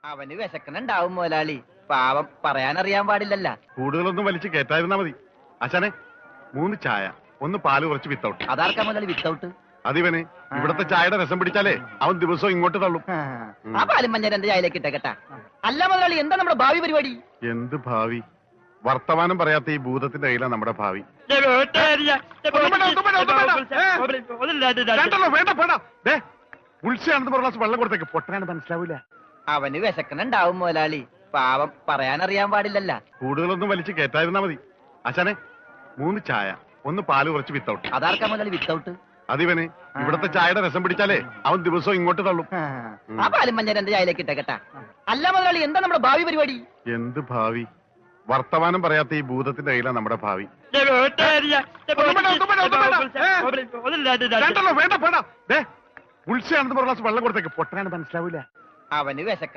അവന് വിശക്കണുണ്ടാവും മുതലാളി. പാവം പറയാനറിയാൻ പാടില്ലല്ല. കൂടുതലൊന്നും വലിച്ച് കയറ്റായിരുന്നാ മതി. ആശാനെ 3 ചായ, 1 പാല് കുറച്ച് വിത്തൗട്ട്. അതാർക്കാ മുതലാളി വിത്തൗട്ട്? അതിവന് ഇവിടത്തെ ചായയുടെ രസം പിടിച്ചാലേ അവൻ ദിവസവും ഇങ്ങോട്ട് തള്ളും. ആ പാലും മഞ്ഞ എന്റെ ചായയിലേക്ക് ഇട്ടേക്കട്ടാ. അല്ല മുതലാളി, എന്താ നമ്മുടെ ഭാവി പരിപാടി? എന്ത് ഭാവി? വർത്തമാനം പറയാത്ത ഈ ഭൂതത്തിന്റെ കയ്യിലാണ് നമ്മുടെ ഭാവി. ഉത്സയാണെന്ന് പറഞ്ഞ വെള്ളം കൊടുത്തേക്ക്, പൊട്ടനാണ് മനസ്സിലാവൂല. അവന് വിശക്കണുണ്ടാവും മുതലാളി. പാവം പറയാനറിയാൻ പാടില്ലല്ല. കൂടുതലൊന്നും വലിച്ച് കയറ്റായിരുന്നാ മതി. ആശാനെ 3 ചായ, 1 പാല് കുറച്ച് വിത്തൗട്ട്. അതാർക്കാ മുതലാളി വിത്തൗട്ട്? അതിവന് ഇവിടത്തെ ചായയുടെ രസം പിടിച്ചാലേ അവൻ ദിവസവും ഇങ്ങോട്ട് തള്ളും. ആ പാലും മഞ്ഞ എന്റെ ചായയിലേക്ക് ഇട്ടേക്കട്ടാ. അല്ല മുതലാളി, എന്താ നമ്മുടെ ഭാവി പരിപാടി? എന്ത് ഭാവി? വർത്തമാനം പറയാത്ത ഈ ഭൂതത്തിന്റെ കയ്യിലാണ് നമ്മുടെ ഭാവി. ഉത്സയാണെന്ന് പറഞ്ഞ വെള്ളം കൊടുത്തേക്ക്, പൊട്ടനാണ് മനസ്സിലാവൂല. അവന് വിശക്ക